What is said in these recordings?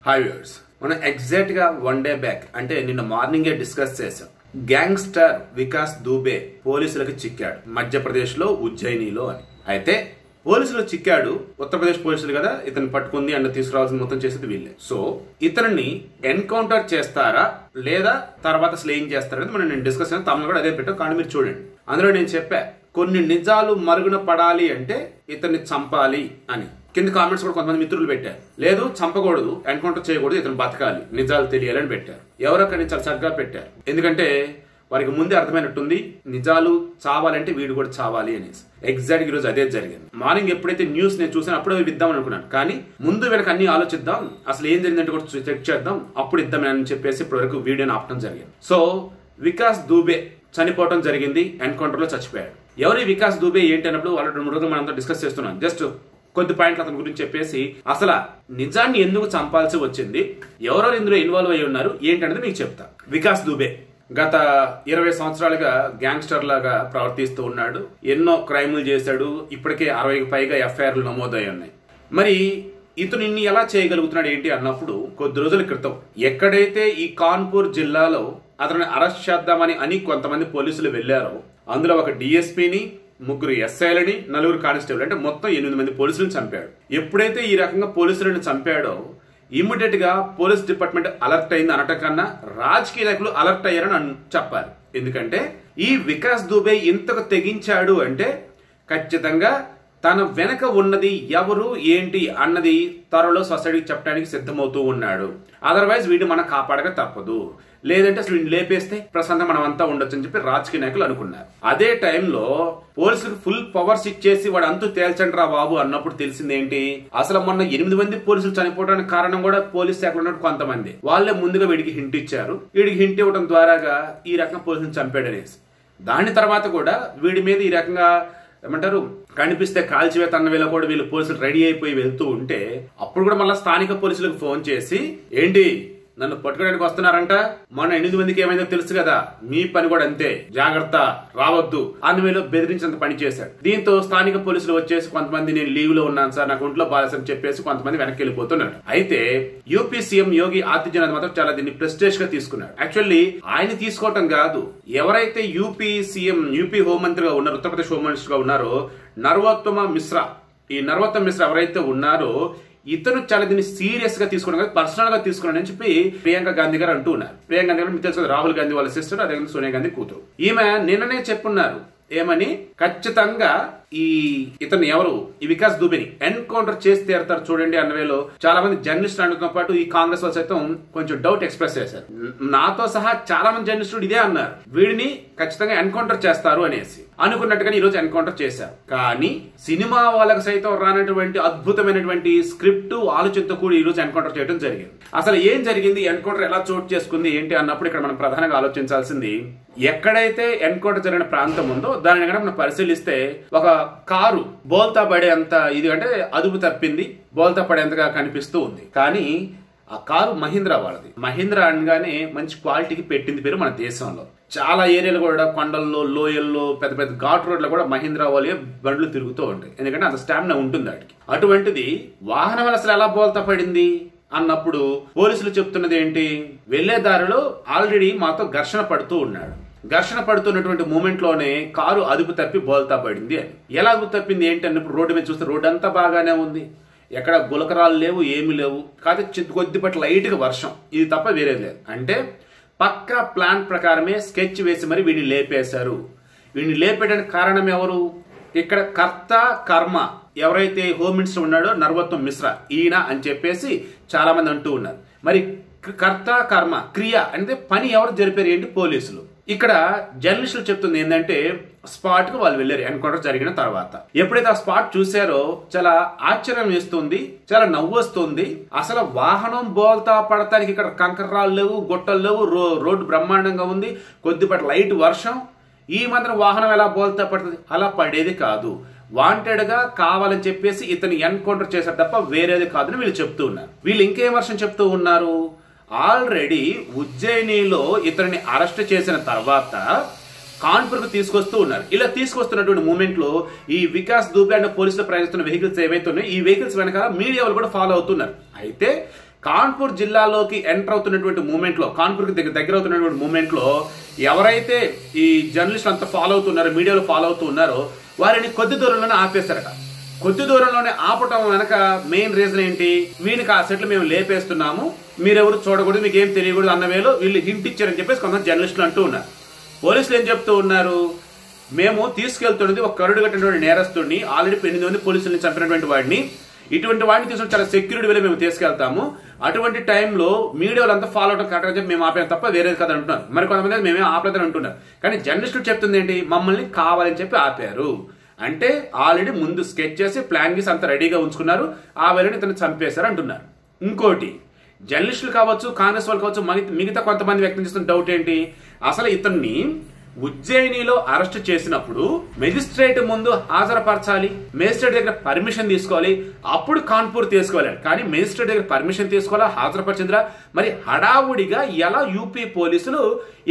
Hi viewers, మనం exact గా 1 day back అంటే నిన్న మార్నింగే డిస్కస్ చేసాం. గ్యాంగ్స్టర్ వికాస్ దూబే పోలీసులకు చిక్కాడు మధ్యప్రదేశ్ లో ఉజ్జయినిలో అని. అయితే పోలీసులు చిక్కాడు, ఉత్తరప్రదేశ్ పోలీసులు కదా ఇతను పట్టుకుంది అండ్ తీసుకురావాల్సిన మొత్తం చేసేది వీళ్ళే. సో ఇతన్ని ఎన్కౌంటర్ చేస్తారా లేదా తర్వాత స్లేయింగ్ చేస్తారా అనేది మనం నేను డిస్కస్ చేస్తాను. తమను కూడా అదే పెట్టాం, కానీ మీరు చూడండి. అందులో నేను చెప్పా కొన్ని నిజాలు మరుగున పడాలి అంటే ఇతన్ని చంపాలి అని. కింద కామెంట్స్ కూడా కొంతమంది మిత్రులు పెట్టారు, లేదు చంపకూడదు, ఎన్కౌంటర్ చేయకూడదు, ఇతను బతకాలి, నిజాలు తెలియాలని పెట్టారు. ఎవరొక్కరిని చాలా చక్కగా పెట్టారు, ఎందుకంటే వారికి ముందే అర్థమైనట్టుంది నిజాలు చావాలంటే వీడు కూడా చావాలి అనేసి. ఎగ్జాక్ట్ ఈ రోజు అదే జరిగింది. మార్నింగ్ ఎప్పుడైతే న్యూస్ నేను చూసాను అప్పుడే ఇద్దాం అనుకున్నాను, కానీ ముందు వెనక అన్ని ఆలోచిద్దాం, అసలు ఏం జరిగిందంటే కూడా చెక్ చేద్దాం, అప్పుడు ఇద్దామని చెప్పేసి ఇప్పటి వరకు వీడియోని ఆపడం జరిగింది. సో వికాస్ దూబే చనిపోవడం జరిగింది, ఎన్కౌంటర్ లో చచ్చిపోయాడు. ఎవరి వికాస్ దూబే ఏంటి అన్నప్పుడు వాళ్ళ 2 రోజులు మనంతా డిస్కస్ చేస్తున్నాం. జస్ట్ కొద్ది పాయింట్లు అతని గురించి చెప్పేసి అసలు నిజాన్ని ఎందుకు చంపాల్సి వచ్చింది, ఎవరో ఇందులో ఇన్వాల్వ్ అయ్యి ఉన్నారు ఏంటనేది మీకు చెప్తా. వికాస్ దూబే గత 20 సంవత్సరాలుగా గ్యాంగ్స్టర్ లాగా ప్రవర్తిస్తూ ఉన్నాడు. ఎన్నో క్రైములు చేశాడు. ఇప్పటికే 60కి పైగా ఎఫ్ఐఆర్లు నమోదయ్యి ఉన్నాయి. మరి ఇతను ఇన్ని ఎలా చేయగలుగుతున్నాడు ఏంటి అన్నప్పుడు కొద్ది రోజుల క్రితం ఎక్కడైతే ఈ కాన్పూర్ జిల్లాలో అతన్ని అరెస్ట్ చేద్దామని కొంతమంది పోలీసులు వెళ్లారో అందులో ఒక డిఎస్పీని, 3 ఎస్ఐలని, 4 కానిస్టేబుల్ అంటే మొత్తం 8 మంది పోలీసులను చంపాడు. ఎప్పుడైతే ఈ రకంగా పోలీసులను చంపాడో ఇమ్మీడియట్ గా పోలీస్ డిపార్ట్మెంట్ అలర్ట్ అయింది అనటం కన్నా రాజకీయ నాయకులు అలర్ట్ అయ్యారని చెప్పాలి. ఎందుకంటే ఈ వికాస్ దూబే ఇంతకు తెగించాడు అంటే ఖచ్చితంగా తన వెనక ఉన్నది ఎవరు ఏంటి అన్నది త్వరలో సొసైటీకి చెప్పడానికి సిద్ధమవుతూ ఉన్నాడు. అదర్వైజ్ వీడు మనం కాపాడక తప్పదు, లేదంటే అసలు వీడిని లేపేస్తే ప్రశాంతం మనం అంతా ఉండొచ్చు అని చెప్పి రాజకీయ నాయకులు అనుకున్నారు. అదే టైంలో పోలీసులకు ఫుల్ పవర్స్ ఇచ్చేసి వాడు అంతు తేల్చండి రా బాబు అన్నప్పుడు తెలిసింది ఏంటి, అసలు మొన్న 8 మంది పోలీసులు చనిపోవడానికి కారణం కూడా పోలీస్ శాఖలో ఉన్నట్టు కొంతమంది వాళ్ళే ముందుగా వీడికి హింట్ ఇచ్చారు. వీడికి హింట్ ఇవ్వడం ద్వారాగా ఈ రకంగా పోలీసులు చంపాడనేసి. దాని తర్వాత కూడా వీడి మీద ఈ రకంగా ఏమంటారు కనిపిస్తే కాల్చివేత అన్న వేళ కూడా వీళ్ళు పోలీసులు రెడీ అయిపోయి వెళ్తూ ఉంటే అప్పుడు కూడా మళ్ళీ స్థానిక పోలీసులకు ఫోన్ చేసి ఏంటి నన్ను పట్టుకోవడానికి వస్తున్నారంట, మన 8 మందికి ఏమైందో తెలుసు కదా, మీ పని కూడా అంతే, జాగ్రత్త రావద్దు అన్న వేళ బెదిరించినంత పని చేశాడు. దీంతో స్థానిక పోలీసులు వచ్చేసి కొంతమంది నేను లీవ్ లో ఉన్నాను సార్, నాకు ఒంట్లో బాలేసని చెప్పేసి కొంతమంది వెనక్కి వెళ్ళిపోతున్నారు. అయితే యూపీ సీఎం యోగి ఆదిత్యనాథ్ మాత్రం చాలా దీన్ని ప్రెస్టేజ్ గా తీసుకున్నాడు. యాక్చువల్లీ ఆయన తీసుకోవటం కాదు, ఎవరైతే యూపీ సీఎం యూపీ హోంమంత్రిగా ఉన్నారు, ఉత్తరప్రదేశ్ హోంమంత్రిగా ఉన్నారో నరోత్తమ మిశ్రా, ఈ నరోత్తమ మిశ్రా ఎవరైతే ఉన్నారో ఇతను చాలా దీన్ని సీరియస్ గా తీసుకున్నాడు, పర్సనల్ గా తీసుకున్నాడు అని చెప్పి ప్రియాంక గాంధీ గారు అంటూ ఉన్నారు. ప్రియాంక గాంధీ గారు మీకు తెలుసు, రాహుల్ గాంధీ వాళ్ళ సిస్టర్, అదే సోనియా గాంధీ కూతురు. ఈమె నిన్ననే చెప్పున్నారు ఏమని, ఖచ్చితంగా ఇతను ఎవరు ఈ వికాస్ దూబేని ఎన్కౌంటర్ చేసి తీరుతారు చూడండి అన్న వేలో చాలా మంది జర్నలిస్టులు అనడంతో పాటు ఈ కాంగ్రెస్ వాళ్ళు సైతం కొంచెం డౌట్ ఎక్స్ప్రెస్ చేశారు. నాతో సహా చాలా మంది జర్నలిస్టులు ఇదే అన్నారు, వీడిని ఖచ్చితంగా ఎన్కౌంటర్ చేస్తారు అనేసి. అనుకున్నట్టుగా ఈ రోజు ఎన్కౌంటర్ చేశారు. కానీ సినిమా వాళ్ళకి సైతం రానటువంటి అద్భుతమైనటువంటి స్క్రిప్ట్ ఆలోచనతో కూడా ఈ రోజు ఎన్కౌంటర్ చేయడం జరిగింది. అసలు ఏం జరిగింది, ఎన్కౌంటర్ ఎలా చోటు చేసుకుంది ఏంటి అన్నప్పుడు ఇక్కడ మనం ప్రధానంగా ఆలోచించాల్సింది, ఎక్కడైతే ఎన్కౌంటర్ జరిగిన ప్రాంతం ఉందో దానిని కనుక మనం పరిశీలిస్తే ఒక కారు బోల్తా పడేంత ఇది అంటే అదుపు తప్పింది, బోల్తా పడేంతగా కనిపిస్తూ ఉంది. కానీ ఆ కారు మహీంద్రా వాళ్ళది. మహీంద్రా అనగానే మంచి క్వాలిటీకి పెట్టింది పేరు మన దేశంలో. చాలా ఏరియాలు కూడా కొండల్లో, లోయల్లో, పెద్ద పెద్ద ఘాట్ రోడ్లో కూడా మహీంద్రా వాళ్ళే బండ్లు తిరుగుతూ ఉంటాయి, ఎందుకంటే అంత స్టామినా ఉంటుంది వాటికి. అటువంటిది వాహనం అసలు ఎలా బోల్తా పడింది అన్నప్పుడు పోలీసులు చెప్తున్నది ఏంటి, వెళ్లే దారిలో ఆల్రెడీ మాతో ఘర్షణ పడుతూ ఉన్నాడు, ఘర్షణ పడుతున్నటువంటి మూమెంట్ లోనే కారు అదుపు తప్పి బోల్తా పడింది అని. ఎలా అదుపు తప్పింది ఏంటి అన్నప్పుడు రోడ్డు మీద చూస్తే రోడ్డు అంతా బాగానే ఉంది, ఎక్కడ గులకరాలు లేవు, ఏమి లేవు, కాకపోతే కొద్దిపాటి లైట్ గా వర్షం, ఇది తప్ప వేరేది లేదు. అంటే పక్కా ప్లాన్ ప్రకారమే స్కెచ్ వేసి మరి వీడిని లేపేశారు. వీడిని లేపేయడానికి కారణం ఎవరు, ఇక్కడ కర్త కర్మ ఎవరైతే హోమ్ మినిస్టర్ ఉన్నాడో నరోత్తమ మిశ్రా ఈయన అని చెప్పేసి చాలా మంది అంటూ ఉన్నారు. మరి కర్త కర్మ క్రియ అంటే పని ఎవరు జరిపారు ఏంటి, పోలీసులు. ఇక్కడ జర్నలిస్టులు చెప్తుంది ఏంటంటే స్పాట్ కు వాళ్ళు వెళ్ళారు ఎన్కౌంటర్ జరిగిన తర్వాత. ఎప్పుడైతే ఆ స్పాట్ చూసారో చాలా ఆశ్చర్యం వేస్తుంది, చాలా నవ్వు వస్తుంది. అసలు వాహనం బోల్తా పడటానికి ఇక్కడ కంకర్రాలు లేవు, గొట్టలు లేవు, రోడ్డు బ్రహ్మాండంగా ఉంది, కొద్దిపాటి లైట్ వర్షం, ఈ మాత్రం వాహనం ఎలా బోల్తా పడుతుంది, అలా పడేది కాదు. వాంటెడ్ గా కావాలని చెప్పేసి ఇతను ఎన్కౌంటర్ చేశారు తప్ప వేరేది కాదని వీళ్ళు చెప్తూ ఉన్నారు. వీళ్ళు ఇంకేం వర్షం చెప్తూ ఉన్నారు, ఆల్రెడీ ఉజ్జయినిలో ఇతన్ని అరెస్ట్ చేసిన తర్వాత కాన్పూర్ కు తీసుకొస్తూ ఉన్నారు. ఇలా తీసుకొస్తున్నటువంటి మూమెంట్ లో ఈ వికాస్ దూబే అనే పోలీసులు ప్రయాణిస్తున్న వెహికల్స్ ఏవైతే ఉన్నాయో ఈ వెహికల్స్ వెనకాల మీడియా వాళ్ళు కూడా ఫాలో అవుతున్నారు. అయితే కాన్పూర్ జిల్లాలోకి ఎంటర్ అవుతున్నటువంటి మూమెంట్ లో, కాన్పూర్కి దగ్గర అవుతున్నటువంటి మూమెంట్ లో ఎవరైతే ఈ జర్నలిస్టులు అంతా ఫాలో అవుతున్నారో, మీడియాలో ఫాలో అవుతూ ఉన్నారో వారిని కొద్ది దూరంలోనే ఆపేశారట. కొద్ది దూరంలోనే ఆపటం వెనక మెయిన్ రీజన్ ఏంటి? వీనికి ఆ సెట్లు మేము లేపేస్తున్నాము, మీరెవరు చూడకూడదు, మీకు ఏం తెలియకూడదు అన్న వేలో వీళ్ళు హింట్ ఇచ్చారని చెప్పేసి కొంతమంది జర్నలిస్టులు అంటూ ఉన్నారు. పోలీసులు ఏం చెప్తూ ఉన్నారు? మేము తీసుకెళ్తున్నది ఒక కరుడు కట్టినటువంటి నేరస్తుడిని, ఆల్రెడీ 8 మంది పోలీసుల్ని చంపినటువంటి వాడిని, ఇటువంటి వాడిని తీసుకుని చాలా సెక్యూరిటీ వేలో మేము తీసుకెళ్తాము, అటువంటి టైంలో మీడియా వాళ్ళంతా ఫాలో అవడం కరెక్ట్గా చెప్పి మేము ఆపాం తప్ప వేరేది కదా అంటున్నారు. మరి కొంతమంది మేమే ఆపలేదని అంటున్నారు. కానీ జర్నలిస్టులు చెప్తుంది ఏంటి? మమ్మల్ని కావాలని చెప్పి ఆపారు అంటే ఆల్రెడీ ముందు స్కెచ్ చేసి ప్లాన్ చేసి అంత రెడీగా ఉంచుకున్నారు, ఆ వేళని ఇతను చంపేశారు అంటున్నారు. ఇంకోటి, జర్నలిస్టులు కావచ్చు, కాంగ్రెస్ వాళ్ళు కావచ్చు, మిగతా కొంతమంది వ్యక్తం చేస్తున్న డౌట్ ఏంటి? అసలు ఇతన్ని ఉజ్జయినిలో అరెస్ట్ చేసినప్పుడు మెజిస్ట్రేట్ ముందు హాజరుపరచాలి, మెజిస్ట్రేట్ దగ్గర పర్మిషన్ తీసుకోవాలి, అప్పుడు కాన్పూర్ తీసుకువెళ్ళాలి. కానీ మెజిస్ట్రేట్ దగ్గర పర్మిషన్ తీసుకోవాలా, హాజరుపరిచిందిరా? మరి హడావుడిగా ఎలా యూపీ పోలీసులు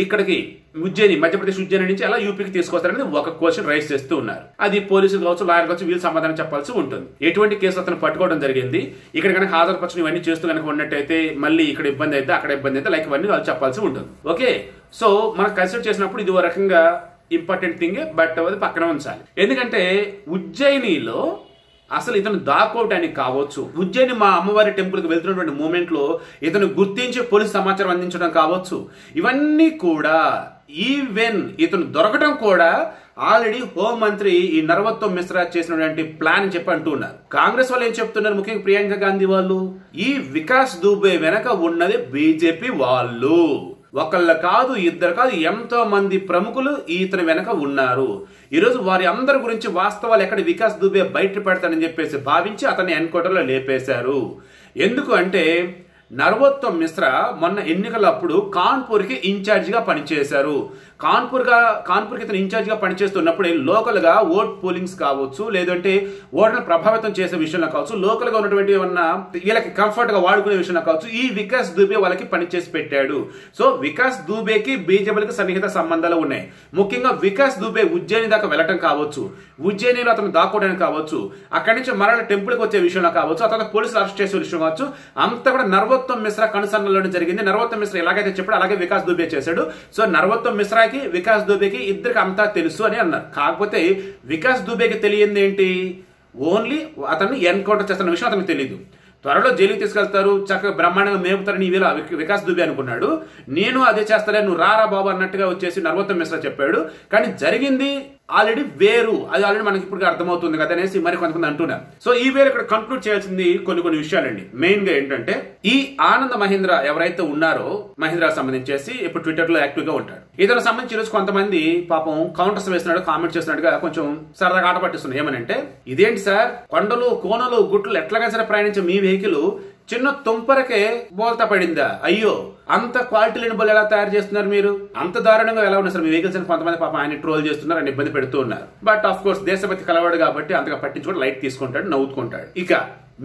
ఇక్కడికి ఉజ్జయిని, మధ్యప్రదేశ్ ఉజ్జయిని నుంచి ఎలా యూపీకి తీసుకొస్తారనేది ఒక క్వశ్చన్ రైజ్ చేస్తూ ఉన్నారు. అది పోలీసులు కావచ్చు, లాయర్ కావచ్చు, వీళ్ళు సమాధానం చెప్పాల్సి ఉంటుంది. ఎటువంటి కేసు అతను పట్టుకోవడం జరిగింది, ఇక్కడ కనుక హాజరుపరచడం ఇవన్నీ చేస్తూ కనుక ఉన్నట్టయితే మళ్ళీ ఇక్కడ ఇబ్బంది అయితే, అక్కడ ఇబ్బంది అయితే, లైక్ ఇవన్నీ వాళ్ళు చెప్పాల్సి ఉంటుంది. ఓకే, సో మనం కన్సిడర్ చేసినప్పుడు ఇది ఒక రకంగా ఇంపార్టెంట్ థింగ్, బట్ అది పక్కన ఉంచాలి. ఎందుకంటే ఉజ్జయినిలో అసలు ఇతను దాక్కోవటానికి కావచ్చు, ఉజ్జయిని మా అమ్మవారి టెంపుల్ కి వెళ్తున్నటువంటి మూమెంట్ లో ఇతను గుర్తించి పోలీసు సమాచారం అందించడం కావచ్చు, ఇవన్నీ కూడా ఈవెన్ ఇతను దొరకడం కూడా ఆల్రెడీ హోంమంత్రి ఈ నరోత్తమ్ మిశ్రా చేసినటువంటి ప్లాన్ అని చెప్పి అంటూ ఉన్నారు. కాంగ్రెస్ వాళ్ళు ఏం చెప్తున్నారు, ముఖ్యంగా ప్రియాంక గాంధీ వాళ్ళు, ఈ వికాస్ దుబే వెనక ఉన్నది బీజేపీ వాళ్ళు. ఒకళ్ళ కాదు, ఇద్దరు కాదు, ఎంతో మంది ప్రముఖులు ఇతని వెనక ఉన్నారు. ఈరోజు వారి అందరి గురించి వాస్తవాలు ఎక్కడ వికాస్ దుబే బయట పెడతాడని చెప్పేసి భావించి అతన్ని ఎన్కౌంటర్లో లేపేశారు. ఎందుకు అంటే నరోత్తమ్ మిశ్రా మొన్న ఎన్నికలప్పుడు కాన్పూర్ కి ఇన్ఛార్జ్ గా పనిచేశారు. కాన్పూర్ కి ఇతను ఇన్ఛార్జ్ గా పనిచేస్తున్నప్పుడు లోకల్ గా ఓట్ పోలింగ్స్ కావచ్చు, లేదంటే ఓట్లను ప్రభావితం చేసే విషయంలో కావచ్చు, లోకల్ గా ఉన్నటువంటి ఏమన్నా వీళ్ళకి కంఫర్ట్ గా వాడుకునే విషయంలో కావచ్చు, ఈ వికాస్ దుబే వాళ్ళకి పనిచేసి పెట్టాడు. సో వికాస్ దుబేకి బీజేపీకి సన్నిహిత సంబంధాలు ఉన్నాయి. ముఖ్యంగా వికాస్ దుబే ఉజ్జయిని దాకా వెళ్ళటం కావచ్చు, ఉజ్జయినిలో అతను దాక్కోవడానికి కావచ్చు, అక్కడి నుంచి మరణ టెంపుల్ కి వచ్చే విషయంలో కావచ్చు, అతను పోలీసులు అరెస్ట్ చేసే విషయం కావచ్చు, అంతా కూడా నరోత్తమ్ మిశ్రా కనుసన్నలోనే జరిగింది. నరోత్తమ్ మిశ్రా ఎలాగైతే చెప్పాడు అలాగే వికాస్ దుబే చేశాడు. సో నరోత్తమ్ మిశ్రాకి, వికాస్ దుబేకి ఇద్దరికి అంతా తెలుసు అని అన్నారు. కాకపోతే వికాస్ దుబేకి తెలియంది ఏంటి? ఓన్లీ అతన్ని ఎన్కౌంటర్ చేస్తున్న విషయం అతనికి తెలియదు. త్వరలో జైలుకి తీసుకెళ్తారు, చక్కగా బ్రహ్మాండంగా మేపుతారని ఈ వేళ వికాస్ దుబే అనుకున్నాడు. నేను అదే చేస్తాలే, నువ్వు రారా బాబు అన్నట్టుగా వచ్చేసి నరోత్తమ్ మిశ్రా చెప్పాడు. కానీ జరిగింది ఆల్రెడీ వేరు, అది ఆల్రెడీ మనకి ఇప్పుడు అర్థమవుతుంది కదా అనేసి మరి కొంతమంది అంటున్నారు. సో ఈ వేళ ఇక్కడ కంక్లూడ్ చేయాల్సింది కొన్ని విషయాలండి. మెయిన్ గా ఏంటంటే ఈ ఆనంద్ మహీంద్రా ఎవరైతే ఉన్నారో, మహీంద్రా సంబంధించేసి ఇప్పుడు ట్విట్టర్ లో యాక్టివ్ గా ఉంటాడు. ఇతను సంబంధించి ఈరోజు కొంతమంది పాపం కౌంటర్స్ వేస్తున్నాడు, కామెంట్ చేస్తున్నాడుగా కొంచెం సరదాగా ఆట పట్టిస్తున్నాయి. ఏమనంటే, ఇదేంటి సార్, కొండలు కోనలు గుట్లు ఎట్లాగైనా సరే ప్రయాణించే మీ వెహికల్ చిన్న తుంపరకే బోల్తా పడిందా? అయ్యో, అంత క్వాలిటీ లేని బోల్ ఎలా తయారు చేస్తున్నారు మీరు? అంత దారుణంగా ఎలా ఉన్నారు సార్ మీ వెహికల్స్ అని కొంతమంది పాపం ఆయన ట్రోల్ చేస్తున్నారు, ఆయన ఇబ్బంది పెడుతూ ఉన్నారు. బట్ ఆఫ్ కోర్స్ దేశభక్తి కలవాడు కాబట్టి అంతగా పట్టించుకొని లైట్ తీసుకుంటాడు, నవ్వుకుంటాడు. ఇక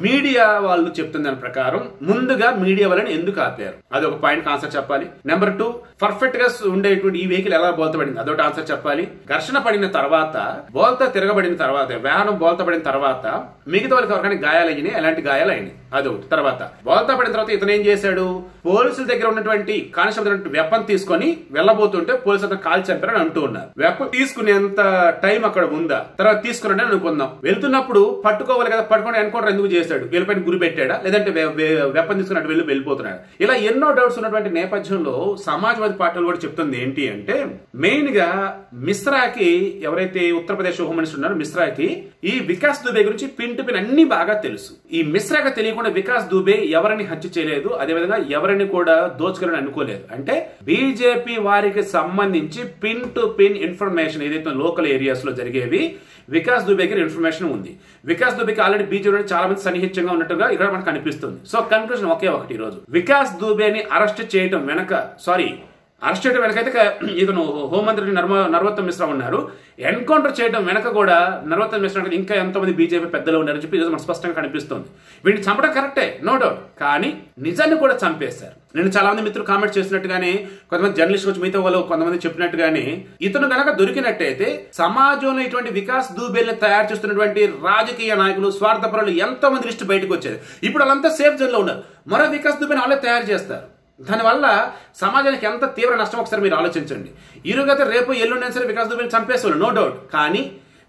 మీడియా వాళ్ళు చెప్తున్న దాని ప్రకారం ముందుగా మీడియా వాళ్ళని ఎందుకు ఆపారు అది ఒక పాయింట్ ఆన్సర్ చెప్పాలి. నెంబర్ 2, పర్ఫెక్ట్ గా ఉండేటువంటి ఈ వెహికల్ ఎలా బోల్తా పడింది అదొకటి ఆన్సర్ చెప్పాలి. ఘర్షణ పడిన తర్వాత, బోల్తా తిరగబడిన తర్వాత, వాహనం బోల్తా పడిన తర్వాత మిగతా వాళ్ళకి ఎవరికైనా గాయాలయ్యినాయి, ఎలాంటి గాయాలు అయినాయి అదొకటి. తర్వాత బోల్తా పడిన తర్వాత ఇతను ఏం చేశాడు, పోలీసుల దగ్గర ఉన్నటువంటి కానిస్టేబుల్ వెపన్ తీసుకొని వెళ్ళబోతుంటే పోలీసులు అతను కాల్ చంపారని అంటూ ఉన్నారు. వెపన్ తీసుకునేంత టైం అక్కడ ఉందా? తర్వాత తీసుకున్నాడని అనుకుందాం. వెళ్తున్నప్పుడు పట్టుకోవాలి కదా, పట్టుకొని ఎన్కౌంటర్ ఎందుకు చేశాడు? వీళ్ళపైన గురి పెట్టాడా, లేదంటే వెపన్ తీసుకున్నట్టు వెళ్ళిపోతున్నాడు? ఇలా ఎన్నో డౌట్స్ ఉన్నటువంటి నేపథ్యంలో సమాజ్వాదీ పార్టీలు కూడా చెప్తుంది ఏంటి అంటే, మెయిన్ గా మిశ్రాకి, ఎవరైతే ఉత్తరప్రదేశ్ హోమ్ మినిస్టర్ ఉన్నారో మిశ్రాకి ఈ వికాస్ దుబే గురించి పిన్ టు పిన్ అన్ని బాగా తెలుసు. ఈ మిశ్రాకి తెలియకుండా వికాస్ దుబే ఎవరిని హత్య చేయలేదు, అదేవిధంగా ఎవరిని కూడా దోచుకోవాలని అనుకోలేదు. అంటే బీజేపీ వారికి సంబంధించి పిన్ టు పిన్ ఇన్ఫర్మేషన్ ఏదైతే లోకల్ ఏరియాస్ లో జరిగేవి వికాస్ దుబేకి ఇన్ఫర్మేషన్ ఉంది. వికాస్ దుబేకి ఆల్రెడీ బీజేపీ చాలా మంది సన్నిహితంగా ఉన్నట్టుగా ఇక్కడ మనకు కనిపిస్తుంది. సో కన్క్లూజన్ ఒకే ఒకటి, ఈ రోజు వికాస్ దుబేని అరెస్ట్ చేయటం వెనక, అరెస్ట్ చేయడం వెనకైతే ఇతను హోంమంత్రి నరోత్తమ్ మిశ్రా ఉన్నారు. ఎన్కౌంటర్ చేయడం వెనక కూడా నరోత్తమ్ మిశ్రా ఇంకా ఎంతమంది బీజేపీ పెద్దలు ఉన్నారని చెప్పి మనకు స్పష్టంగా కనిపిస్తుంది. వీడిని చంపడం కరెక్టే, నో డౌట్, కానీ నిజాన్ని కూడా చంపేశారు. నేను చాలా మంది మిత్రులు కామెంట్ చేసినట్టుగానే, కొంతమంది జర్నలిస్ట్ వచ్చి మిగతా వాళ్ళు కొంతమంది చెప్పినట్టుగానే, ఇతను కనుక దొరికినట్టయితే సమాజంలో ఇటువంటి వికాస్ దూబేల్ని తయారు చేస్తున్నటువంటి రాజకీయ నాయకులు, స్వార్థపరులు ఎంతో మంది లిస్టు బయటకు వచ్చేది. ఇప్పుడు వాళ్ళంతా సేఫ్ జోన్ లో ఉన్నారు. మరో వికాస్ దూబేని వాళ్ళే తయారు చేస్తారు. దానివల్ల సమాజానికి ఎంత తీవ్ర నష్టం ఒకసారి మీరు ఆలోచించండి. ఈరోజైతే రేపు ఎల్లుండి సరే వికాస్ దూబేని చంపేసేవాళ్ళు, నో డౌట్, కానీ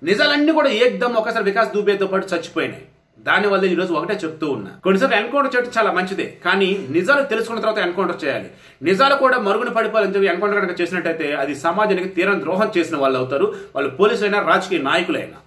నిజాలన్నీ కూడా ఏకదమ్ ఒకసారి వికాస్ దూబేతో పాటు చచ్చిపోయినాయి. దానివల్ల ఈరోజు ఒకటే చెప్తూ ఉన్నా, కొన్నిసార్లు ఎన్కౌంటర్ చేయడం చాలా మంచిదే, కానీ నిజాలు తెలుసుకున్న తర్వాత ఎన్కౌంటర్ చేయాలి. నిజాలు కూడా మరుగున పడిపోవాలని చెప్పి ఎన్కౌంటర్ కనుక చేసినట్టయితే అది సమాజానికి తీవ్ర ద్రోహం చేసిన వాళ్ళు అవుతారు. వాళ్ళు పోలీసులైనా రాజకీయ నాయకులైనా.